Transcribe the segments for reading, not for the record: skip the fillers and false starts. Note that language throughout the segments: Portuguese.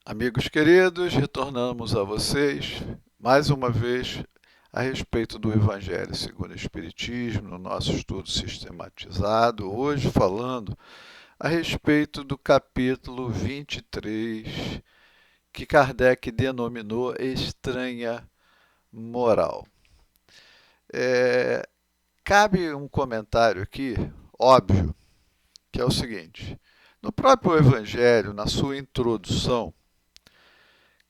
Amigos queridos, retornamos a vocês mais uma vez a respeito do Evangelho segundo o Espiritismo, no nosso estudo sistematizado, hoje falando a respeito do capítulo 23, que Kardec denominou estranha moral. Cabe um comentário aqui, óbvio, que é o seguinte: no próprio Evangelho, na sua introdução,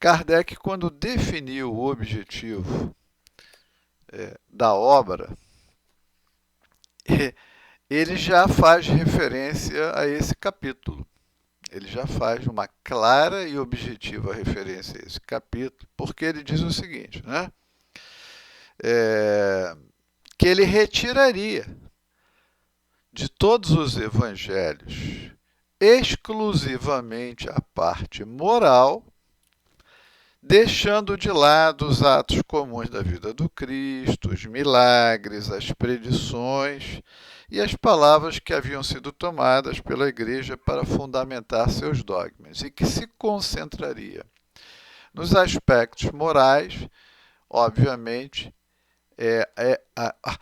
Kardec, quando definiu o objetivo da obra, ele já faz referência a esse capítulo. Ele já faz uma clara e objetiva referência a esse capítulo, porque ele diz o seguinte, né? Que ele retiraria de todos os evangelhos exclusivamente a parte moral, deixando de lado os atos comuns da vida do Cristo, os milagres, as predições e as palavras que haviam sido tomadas pela Igreja para fundamentar seus dogmas, e que se concentraria nos aspectos morais. Obviamente,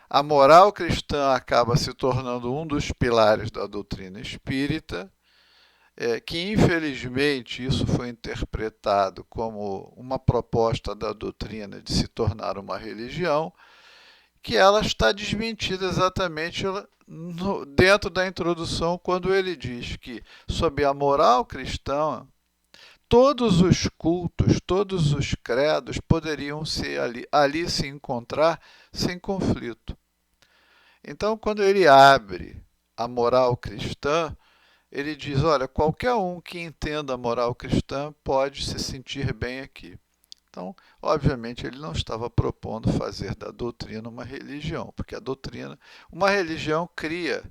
a moral cristã acaba se tornando um dos pilares da doutrina espírita, que infelizmente isso foi interpretado como uma proposta da doutrina de se tornar uma religião, que ela está desmentida exatamente dentro da introdução, quando ele diz que, sob a moral cristã, todos os cultos, todos os credos poderiam ali se encontrar sem conflito. Então, quando ele abre a moral cristã, ele diz, olha, qualquer um que entenda a moral cristã pode se sentir bem aqui. Então, obviamente, ele não estava propondo fazer da doutrina uma religião, porque a doutrina, uma religião cria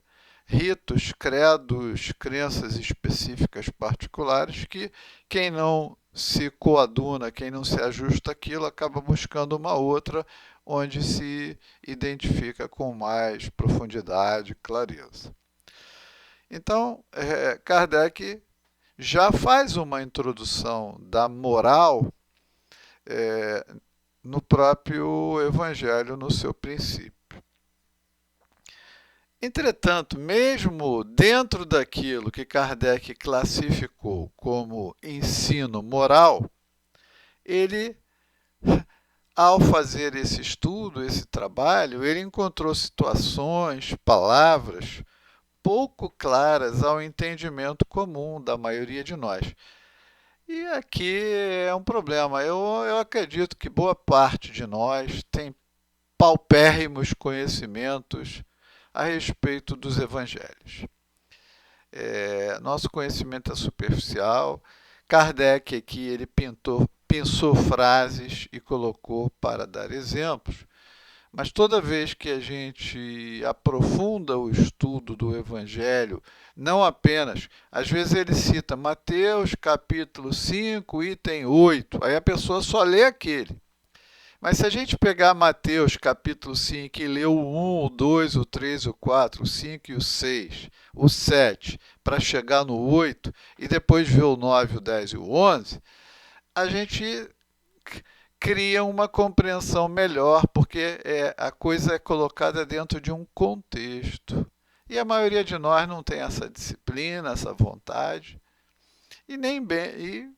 ritos, credos, crenças específicas particulares que quem não se coaduna, quem não se ajusta àquilo, acaba buscando uma outra onde se identifica com mais profundidade e clareza. Então, Kardec já faz uma introdução da moral no próprio Evangelho, no seu princípio. Entretanto, mesmo dentro daquilo que Kardec classificou como ensino moral, ele, ao fazer esse estudo, esse trabalho, ele encontrou situações, palavras pouco claras ao entendimento comum da maioria de nós. E aqui é um problema. Eu acredito que boa parte de nós tem paupérrimos conhecimentos a respeito dos evangelhos. Nosso conhecimento é superficial. Kardec aqui ele pensou frases e colocou para dar exemplos, mas toda vez que a gente aprofunda o estudo do Evangelho, não apenas, às vezes ele cita Mateus capítulo 5, item 8, aí a pessoa só lê aquele. Mas se a gente pegar Mateus capítulo 5 e ler o 1, o 2, o 3, o 4, o 5 e o 6, o 7, para chegar no 8, e depois ver o 9, o 10 e o 11, a gente cria uma compreensão melhor, porque a coisa é colocada dentro de um contexto. E a maioria de nós não tem essa disciplina, essa vontade, e nem bem, e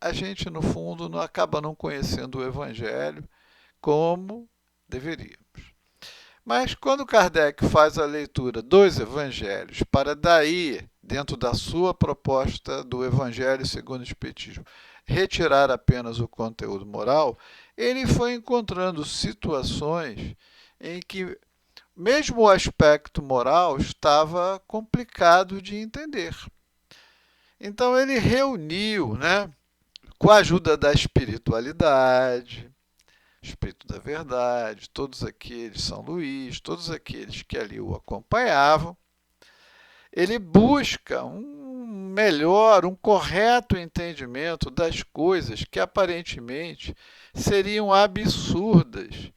a gente, no fundo, não acaba não conhecendo o Evangelho como deveríamos. Mas quando Kardec faz a leitura dos evangelhos, para daí, dentro da sua proposta do Evangelho segundo o Espiritismo, retirar apenas o conteúdo moral, ele foi encontrando situações em que mesmo o aspecto moral estava complicado de entender. Então ele reuniu, né, com a ajuda da espiritualidade, Espírito da Verdade, todos aqueles, São Luís, todos aqueles que ali o acompanhavam, ele busca um melhor, um correto entendimento das coisas que aparentemente seriam absurdas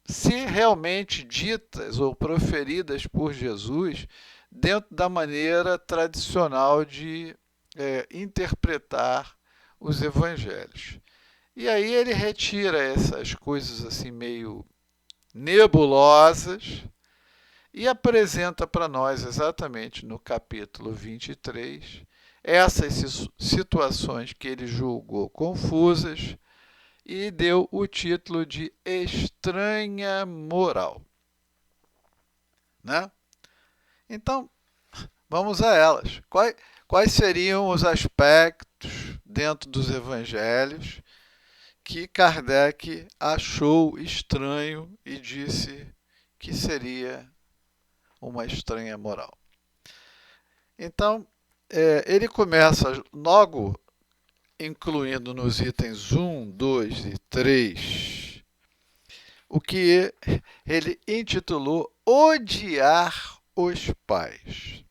se realmente ditas ou proferidas por Jesus dentro da maneira tradicional de interpretar os evangelhos. E aí ele retira essas coisas assim meio nebulosas e apresenta para nós exatamente no capítulo 23 essas situações que ele julgou confusas e deu o título de estranha moral, né? Então, vamos a elas. Quais seriam os aspectos dentro dos evangelhos que Kardec achou estranho e disse que seria uma estranha moral? Então, ele começa logo incluindo nos itens 1, 2 e 3 o que ele intitulou Odiar os Pais.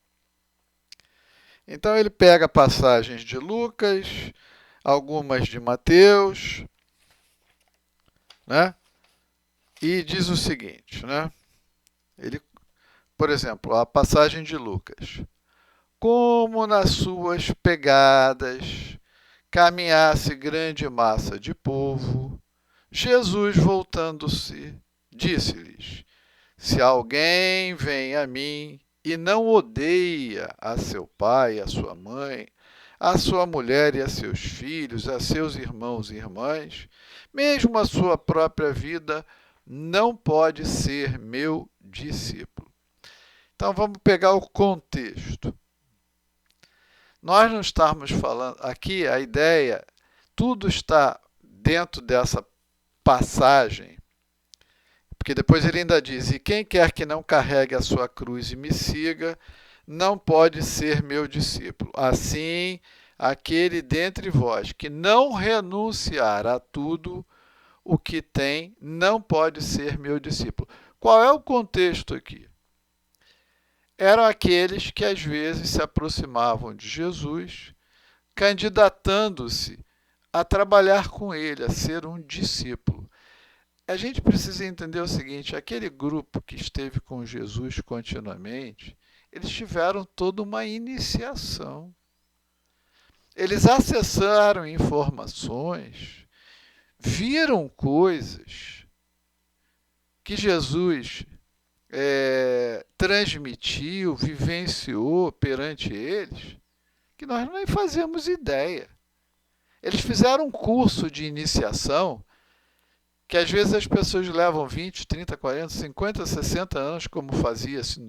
Então ele pega passagens de Lucas, algumas de Mateus, né? E diz o seguinte, né? Por exemplo, a passagem de Lucas. Como nas suas pegadas caminhasse grande massa de povo, Jesus, voltando-se, disse-lhes: Se alguém vem a mim e não odeia a seu pai, a sua mãe, a sua mulher e a seus filhos, a seus irmãos e irmãs, mesmo a sua própria vida, não pode ser meu discípulo. Então vamos pegar o contexto. Nós não estamos falando aqui, a ideia, tudo está dentro dessa passagem, porque depois ele ainda diz: E quem quer que não carregue a sua cruz e me siga, não pode ser meu discípulo. Assim, aquele dentre vós que não renunciar a tudo o que tem, não pode ser meu discípulo. Qual é o contexto aqui? Eram aqueles que às vezes se aproximavam de Jesus, candidatando-se a trabalhar com ele, a ser um discípulo. A gente precisa entender o seguinte: aquele grupo que esteve com Jesus continuamente, eles tiveram toda uma iniciação. Eles acessaram informações, viram coisas que Jesus transmitiu, vivenciou perante eles, que nós nem fazemos ideia. Eles fizeram um curso de iniciação que às vezes as pessoas levam 20, 30, 40, 50, 60 anos, como fazia-se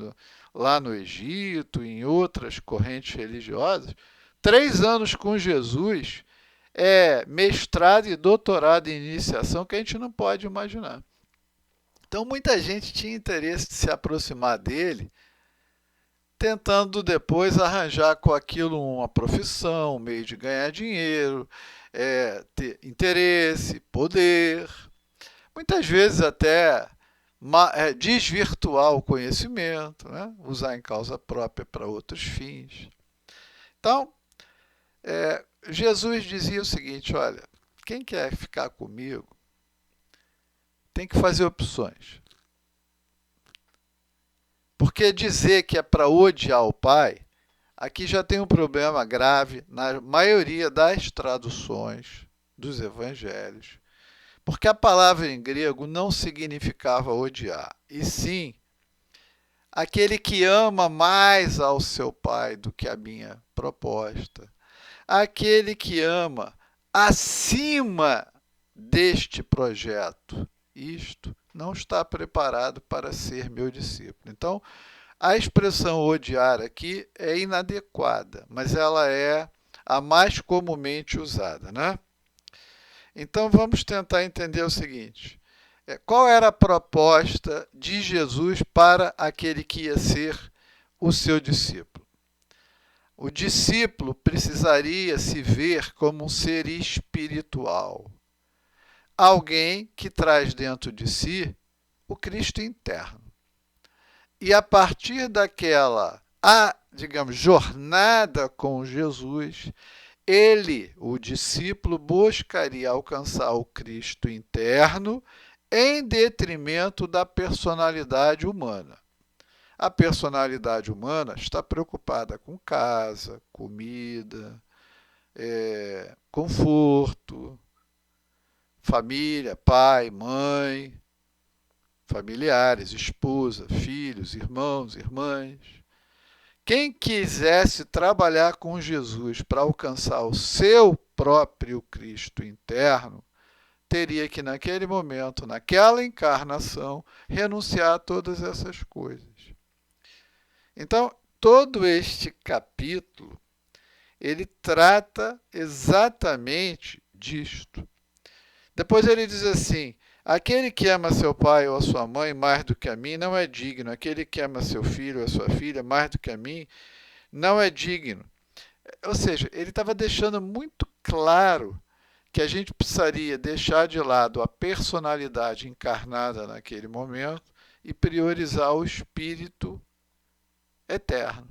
lá no Egito, em outras correntes religiosas. 3 anos com Jesus é mestrado e doutorado em iniciação que a gente não pode imaginar. Então, muita gente tinha interesse de se aproximar dele, tentando depois arranjar com aquilo uma profissão, um meio de ganhar dinheiro, ter interesse, poder. Muitas vezes até desvirtuar o conhecimento, né? Usar em causa própria para outros fins. Então, Jesus dizia o seguinte: olha, quem quer ficar comigo tem que fazer opções. Porque dizer que é para odiar o pai, aqui já tem um problema grave na maioria das traduções dos evangelhos. Porque a palavra em grego não significava odiar, e sim aquele que ama mais ao seu pai do que a minha proposta, aquele que ama acima deste projeto. Isto não está preparado para ser meu discípulo. Então, a expressão odiar aqui é inadequada, mas ela é a mais comumente usada, né? Então, vamos tentar entender o seguinte: qual era a proposta de Jesus para aquele que ia ser o seu discípulo? O discípulo precisaria se ver como um ser espiritual, alguém que traz dentro de si o Cristo interno. E a partir daquela, digamos, jornada com Jesus, ele, o discípulo, buscaria alcançar o Cristo interno em detrimento da personalidade humana. A personalidade humana está preocupada com casa, comida, conforto, família, pai, mãe, familiares, esposa, filhos, irmãos, irmãs. Quem quisesse trabalhar com Jesus para alcançar o seu próprio Cristo interno, teria que, naquele momento, naquela encarnação, renunciar a todas essas coisas. Então, todo este capítulo, ele trata exatamente disto. Depois ele diz assim: aquele que ama seu pai ou a sua mãe mais do que a mim não é digno. Aquele que ama seu filho ou a sua filha mais do que a mim não é digno. Ou seja, ele estava deixando muito claro que a gente precisaria deixar de lado a personalidade encarnada naquele momento e priorizar o espírito eterno.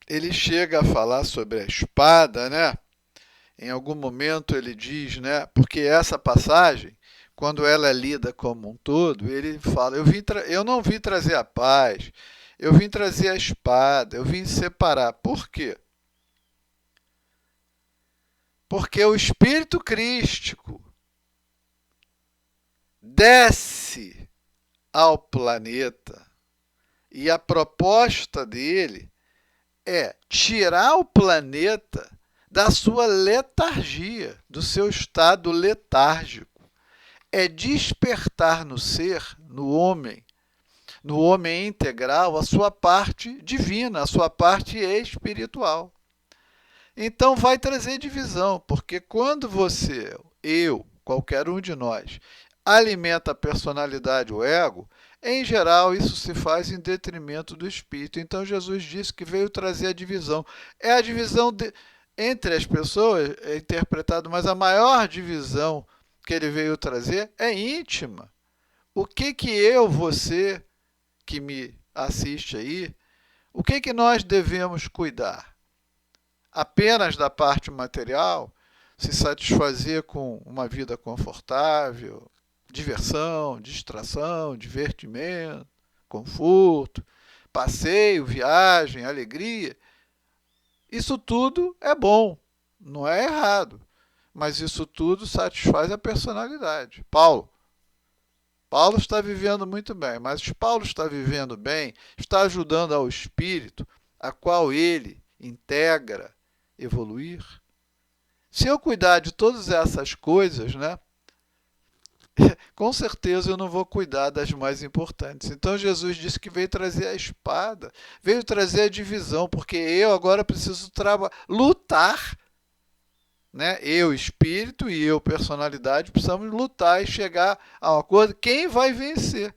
Ele chega a falar sobre a espada, né? Em algum momento ele diz, né? Porque essa passagem, quando ela é lida como um todo, ele fala: eu não vim trazer a paz, eu vim trazer a espada, eu vim separar. Por quê? Porque o espírito crístico desce ao planeta e a proposta dele é tirar o planeta da sua letargia, do seu estado letárgico. É despertar no ser, no homem integral, a sua parte divina, a sua parte espiritual. Então vai trazer divisão, porque quando você, eu, qualquer um de nós, alimenta a personalidade, o ego, em geral isso se faz em detrimento do espírito. Então Jesus disse que veio trazer a divisão. É a divisão entre as pessoas, é interpretado, mas a maior divisão que ele veio trazer é íntima. O que eu, você que me assiste aí, o que nós devemos cuidar? Apenas da parte material, se satisfazer com uma vida confortável, diversão, distração, divertimento, conforto, passeio, viagem, alegria. Isso tudo é bom, não é errado, mas isso tudo satisfaz a personalidade. Paulo está vivendo muito bem, mas Paulo está vivendo bem, está ajudando ao espírito, a qual ele integra, evoluir. Se eu cuidar de todas essas coisas, né, com certeza eu não vou cuidar das mais importantes. Então Jesus disse que veio trazer a espada, veio trazer a divisão, porque eu agora preciso lutar, né? Eu, espírito, e eu, personalidade, precisamos lutar e chegar a um acordo. Quem vai vencer?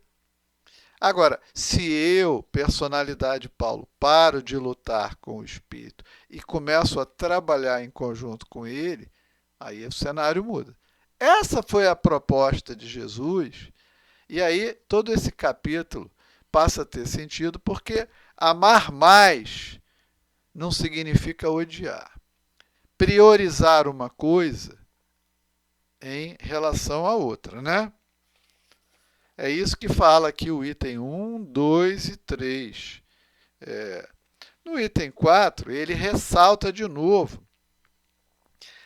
Agora, se eu, personalidade Paulo, paro de lutar com o espírito e começo a trabalhar em conjunto com ele, aí o cenário muda. Essa foi a proposta de Jesus, e aí todo esse capítulo passa a ter sentido, porque amar mais não significa odiar. Priorizar uma coisa em relação à outra, né? É isso que fala aqui o item 1, 2 e 3. No item 4, ele ressalta de novo: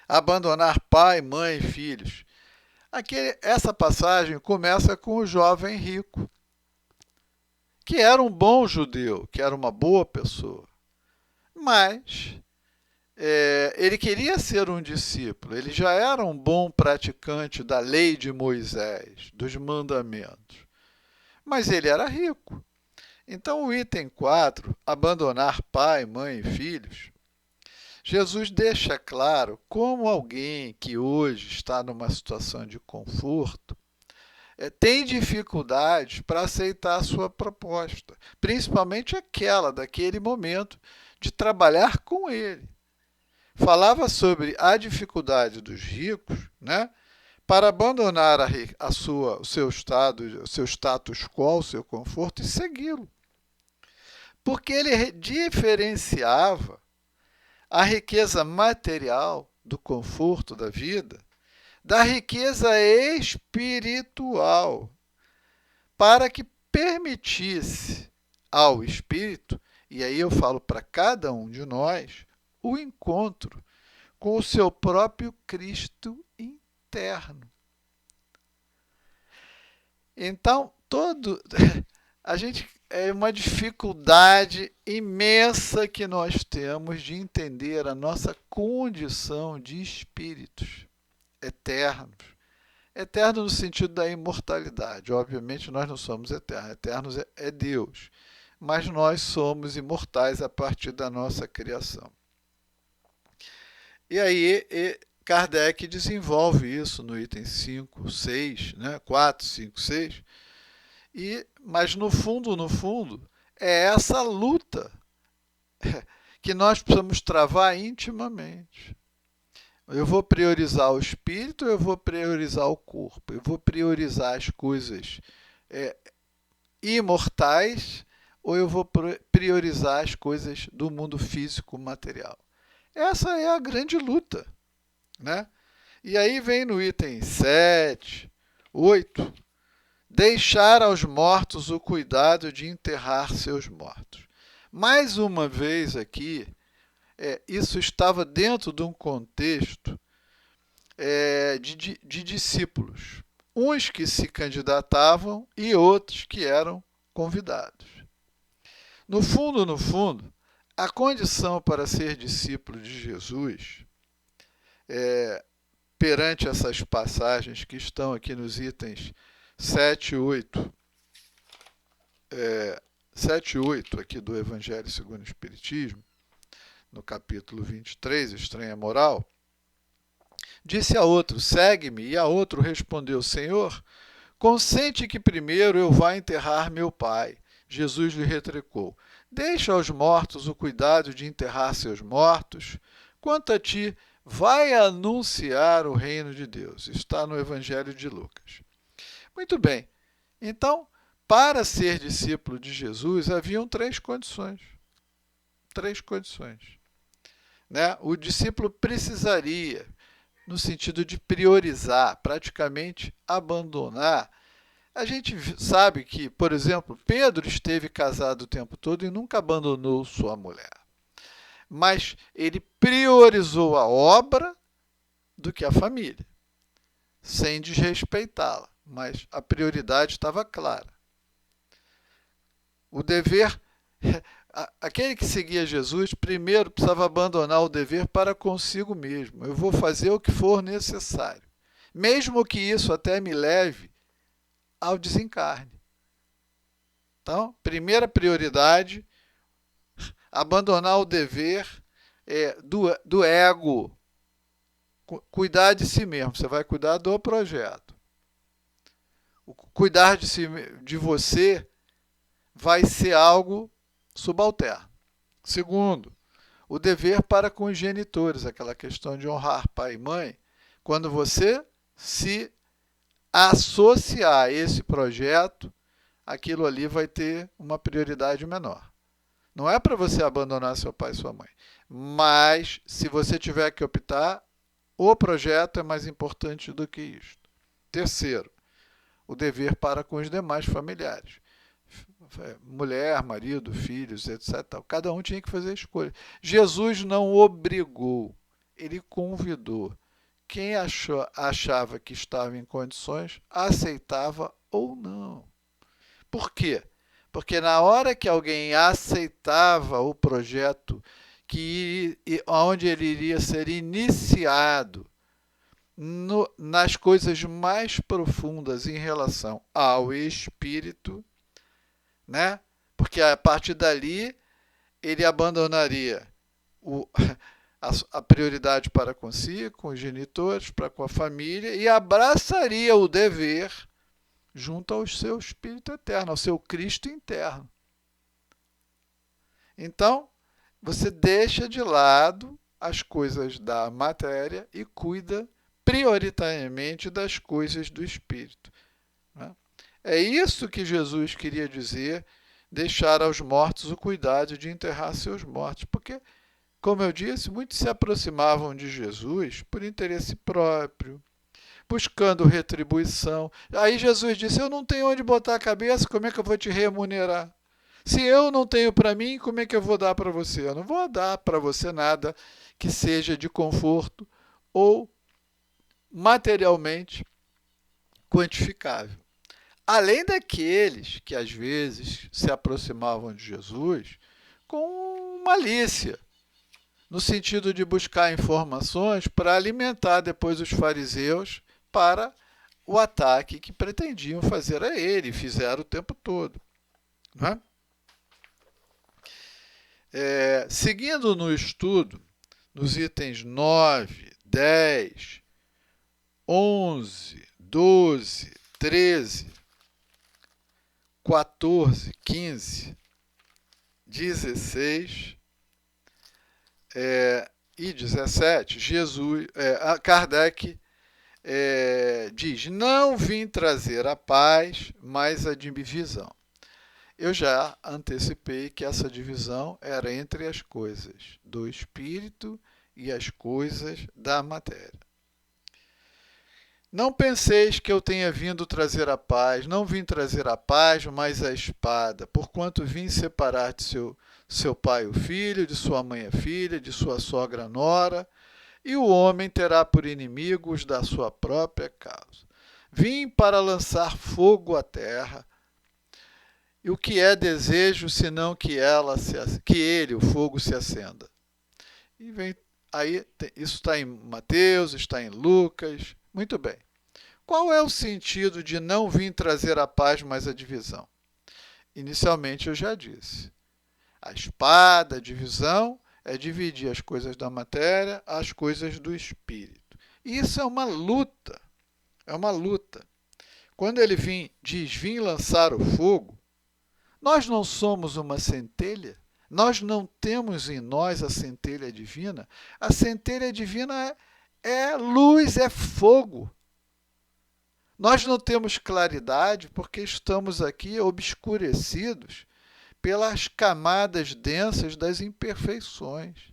abandonar pai, mãe e filhos. Essa passagem começa com o jovem rico, que era um bom judeu, que era uma boa pessoa. Mas ele queria ser um discípulo, ele já era um bom praticante da lei de Moisés, dos mandamentos. Mas ele era rico. Então, o item 4, abandonar pai, mãe e filhos, Jesus deixa claro como alguém que hoje está numa situação de conforto tem dificuldades para aceitar a sua proposta, principalmente aquela daquele momento de trabalhar com ele. Falava sobre a dificuldade dos ricos, né, para abandonar o seu status quo, o seu conforto e segui-lo. Porque ele diferenciava a riqueza material do conforto da vida da riqueza espiritual, para que permitisse ao Espírito, e aí eu falo para cada um de nós, o encontro com o seu próprio Cristo interno. Então, a gente é uma dificuldade imensa que nós temos de entender a nossa condição de espíritos eternos. Eterno no sentido da imortalidade. Obviamente, nós não somos eternos. Eternos é Deus. Mas nós somos imortais a partir da nossa criação. E aí, Kardec desenvolve isso no item 5, 6, né? 4, 5, 6. Mas no fundo, é essa luta que nós precisamos travar intimamente. Eu vou priorizar o espírito, eu vou priorizar o corpo, eu vou priorizar as coisas imortais, ou eu vou priorizar as coisas do mundo físico material. Essa é a grande luta, né? E aí vem no item 7, 8, deixar aos mortos o cuidado de enterrar seus mortos. Mais uma vez aqui, isso estava dentro de um contexto de discípulos. Uns que se candidatavam e outros que eram convidados. No fundo, a condição para ser discípulo de Jesus, perante essas passagens que estão aqui nos itens 7 e 8, 7 e 8 aqui do Evangelho segundo o Espiritismo, no capítulo 23, Estranha Moral, disse a outro, segue-me, e a outro respondeu, Senhor, consente que primeiro eu vá enterrar meu pai. Jesus lhe retrucou, deixa aos mortos o cuidado de enterrar seus mortos, quanto a ti, vai anunciar o reino de Deus. Está no Evangelho de Lucas. Muito bem, então, para ser discípulo de Jesus, haviam três condições. Né? O discípulo precisaria, no sentido de priorizar, praticamente abandonar. A gente sabe que, por exemplo, Pedro esteve casado o tempo todo e nunca abandonou sua mulher. Mas ele priorizou a obra do que a família, sem desrespeitá-la. Mas a prioridade estava clara. O dever, aquele que seguia Jesus, primeiro precisava abandonar o dever para consigo mesmo. Eu vou fazer o que for necessário, mesmo que isso até me leve ao desencarne. Então, primeira prioridade, abandonar o dever do ego. Cuidar de si mesmo, você vai cuidar do projeto. Cuidar de você vai ser algo subalterno. Segundo, o dever para com os genitores, aquela questão de honrar pai e mãe, quando você se associar a esse projeto, aquilo ali vai ter uma prioridade menor. Não é para você abandonar seu pai e sua mãe, mas se você tiver que optar, o projeto é mais importante do que isto. Terceiro, o dever para com os demais familiares. Mulher, marido, filhos, etc. Cada um tinha que fazer a escolha. Jesus não obrigou, ele convidou. Quem achava que estava em condições, aceitava ou não. Por quê? Porque na hora que alguém aceitava o projeto, onde ele iria ser iniciado nas coisas mais profundas em relação ao espírito, né? Porque a partir dali ele abandonaria a prioridade para consigo, com os genitores, para com a família, e abraçaria o dever junto ao seu Espírito eterno, ao seu Cristo interno. Então, você deixa de lado as coisas da matéria e cuida prioritariamente das coisas do Espírito. Né? É isso que Jesus queria dizer, deixar aos mortos o cuidado de enterrar seus mortos, porque, como eu disse, muitos se aproximavam de Jesus por interesse próprio, buscando retribuição. Aí Jesus disse, eu não tenho onde botar a cabeça, como é que eu vou te remunerar? Se eu não tenho para mim, como é que eu vou dar para você? Eu não vou dar para você nada que seja de conforto ou materialmente quantificável. Além daqueles que às vezes se aproximavam de Jesus com malícia, no sentido de buscar informações para alimentar depois os fariseus para o ataque que pretendiam fazer a ele, e fizeram o tempo todo. Não é? Seguindo no estudo, nos itens 9, 10, 11, 12, 13, 14, 15, 16 e 17, Kardec diz: não vim trazer a paz, mas a divisão. Eu já antecipei que essa divisão era entre as coisas do espírito e as coisas da matéria. Não penseis que eu tenha vindo trazer a paz, não vim trazer a paz, mas a espada, porquanto vim separar de seu pai o filho, de sua mãe a filha, de sua sogra a nora, e o homem terá por inimigos da sua própria causa. Vim para lançar fogo à terra, e o que é desejo, senão que ele, o fogo, se acenda? E vem aí, isso está em Mateus, está em Lucas. Muito bem. Qual é o sentido de não vir trazer a paz, mas a divisão? Inicialmente eu já disse. A espada, a divisão, é dividir as coisas da matéria, as coisas do espírito. E isso é uma luta. É uma luta. Quando ele diz, vim lançar o fogo, nós não somos uma centelha, nós não temos em nós a centelha divina. A centelha divina é luz, é fogo. Nós não temos claridade porque estamos aqui obscurecidos pelas camadas densas das imperfeições.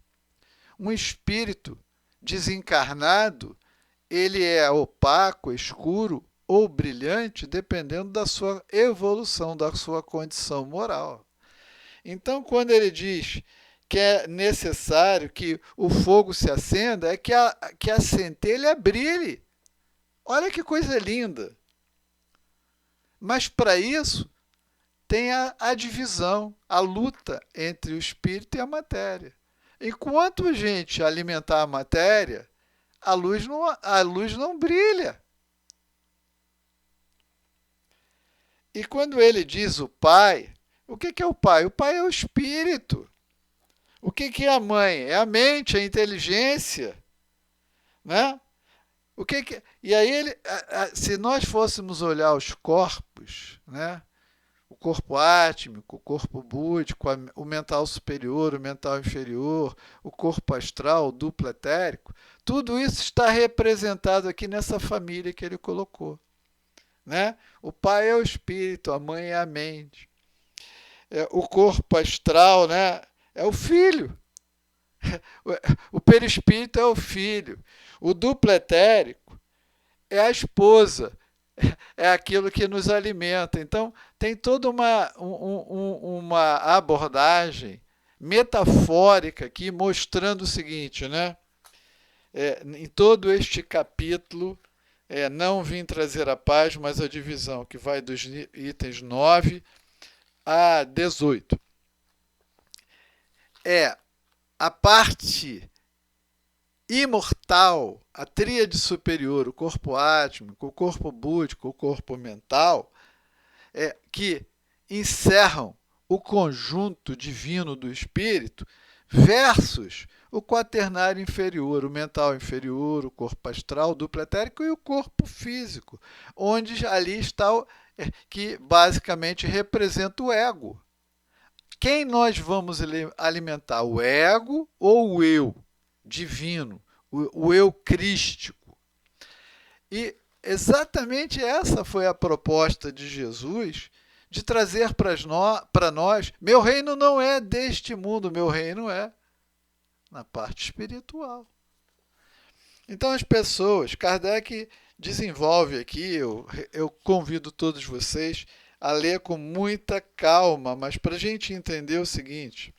Um espírito desencarnado, ele é opaco, escuro ou brilhante, dependendo da sua evolução, da sua condição moral. Então, quando ele diz que é necessário que o fogo se acenda, é que a centelha brilhe. Olha que coisa linda! Mas, para isso, tem a divisão, a luta entre o espírito e a matéria. Enquanto a gente alimentar a matéria, a luz não brilha. E quando ele diz o pai, o que é o pai? O pai é o espírito. O que é a mãe? É a mente, a inteligência. Né? E aí, se nós fôssemos olhar os corpos, né? O corpo átmico, o corpo búdico, o mental superior, o mental inferior, o corpo astral, o duplo etérico, tudo isso está representado aqui nessa família que ele colocou. Né? O pai é o espírito, a mãe é a mente. O corpo astral, né, é o filho. O perispírito é o filho. O duplo etérico é a esposa. É aquilo que nos alimenta. Então, tem toda uma abordagem metafórica aqui mostrando o seguinte, né? Em todo este capítulo, não vim trazer a paz, mas a divisão, que vai dos itens 9 a 18. A parte imortal, a tríade superior, o corpo átmico, o corpo búdico, o corpo mental, que encerram o conjunto divino do espírito, versus o quaternário inferior, o mental inferior, o corpo astral, o duplo etérico e o corpo físico, onde ali está que basicamente representa o ego. Quem nós vamos alimentar, o ego ou o eu divino, o eu crístico? E exatamente essa foi a proposta de Jesus, de trazer para nós, meu reino não é deste mundo, meu reino é na parte espiritual. Então as pessoas, Kardec desenvolve aqui, eu convido todos vocês a ler com muita calma, mas para a gente entender o seguinte,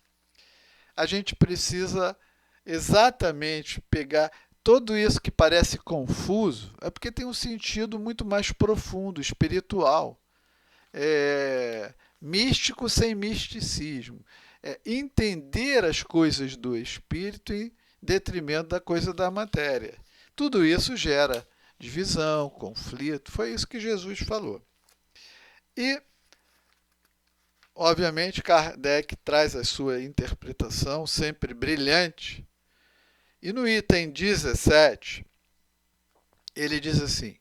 a gente precisa exatamente pegar tudo isso que parece confuso, é porque tem um sentido muito mais profundo, espiritual, místico sem misticismo. É entender as coisas do espírito em detrimento da coisa da matéria. Tudo isso gera divisão, conflito, foi isso que Jesus falou. E, obviamente, Kardec traz a sua interpretação, sempre brilhante. E no item 17, ele diz assim: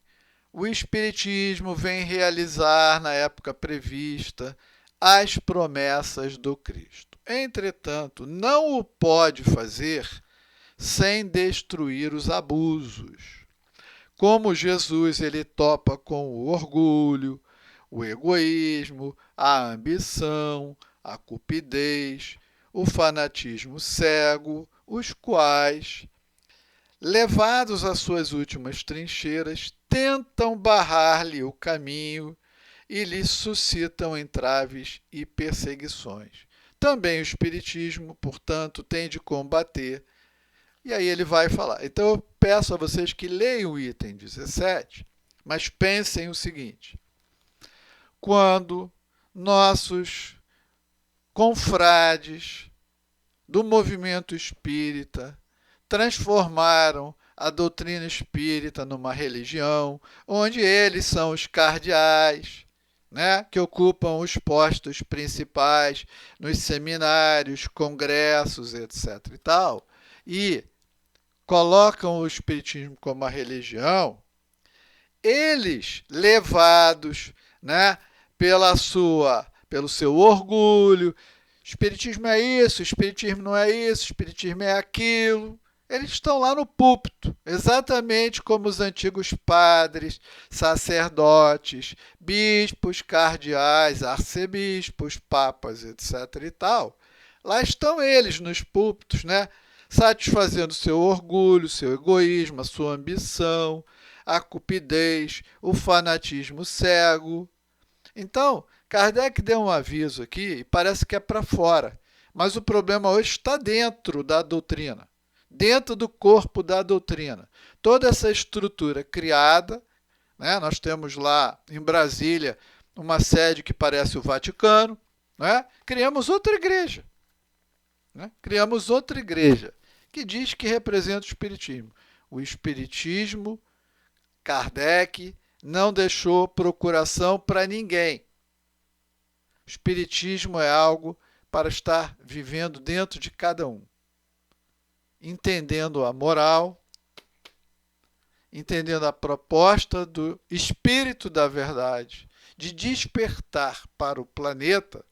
o Espiritismo vem realizar, na época prevista, as promessas do Cristo. Entretanto, não o pode fazer sem destruir os abusos. Como Jesus ele topa com o orgulho, o egoísmo, a ambição, a cupidez, o fanatismo cego, os quais, levados às suas últimas trincheiras, tentam barrar-lhe o caminho e lhe suscitam entraves e perseguições. Também o Espiritismo, portanto, tem de combater. E aí ele vai falar. Então eu peço a vocês que leiam o item 17, mas pensem o seguinte: quando nossos confrades do movimento espírita transformaram a doutrina espírita numa religião, onde eles são os cardeais, né, que ocupam os postos principais nos seminários, congressos, etc. e tal, e colocam o espiritismo como uma religião, eles, levados, né, pelo seu orgulho, espiritismo é isso, espiritismo não é isso, espiritismo é aquilo. Eles estão lá no púlpito, exatamente como os antigos padres, sacerdotes, bispos, cardeais, arcebispos, papas, etc. e tal. Lá estão eles nos púlpitos, né? Satisfazendo seu orgulho, seu egoísmo, a sua ambição, a cupidez, o fanatismo cego. Então, Kardec deu um aviso aqui e parece que é para fora, mas o problema hoje está dentro da doutrina, dentro do corpo da doutrina. Toda essa estrutura criada, né? Nós temos lá em Brasília uma sede que parece o Vaticano, né? Criamos outra igreja, né? Criamos outra igreja que diz que representa o Espiritismo. O Espiritismo, Kardec não deixou procuração para ninguém. O Espiritismo é algo para estar vivendo dentro de cada um, entendendo a moral, entendendo a proposta do Espírito da Verdade, de despertar para o planeta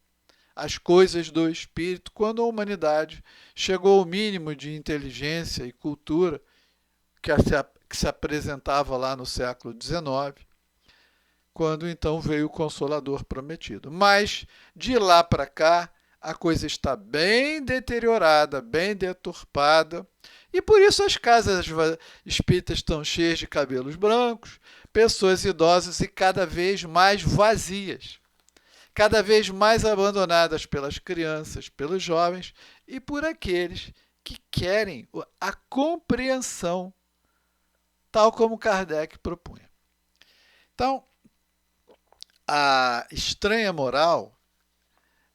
as coisas do Espírito, quando a humanidade chegou ao mínimo de inteligência e cultura que se apresentava lá no século XIX, quando então veio o Consolador prometido. Mas, de lá para cá, a coisa está bem deteriorada, bem deturpada, e por isso as casas espíritas estão cheias de cabelos brancos, pessoas idosas e cada vez mais vazias, cada vez mais abandonadas pelas crianças, pelos jovens e por aqueles que querem a compreensão, tal como Kardec propunha. Então, a estranha moral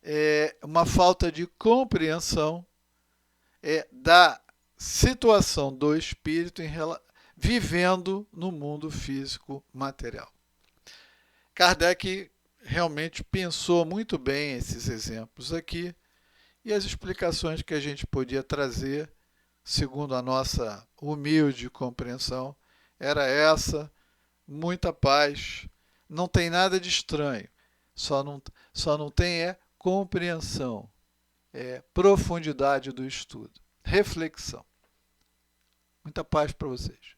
é uma falta de compreensão da situação do espírito vivendo no mundo físico material. Kardec realmente pensou muito bem esses exemplos aqui e as explicações que a gente podia trazer, segundo a nossa humilde compreensão, era essa: muita paz, não tem nada de estranho, só não tem compreensão, profundidade do estudo, reflexão. Muita paz para vocês.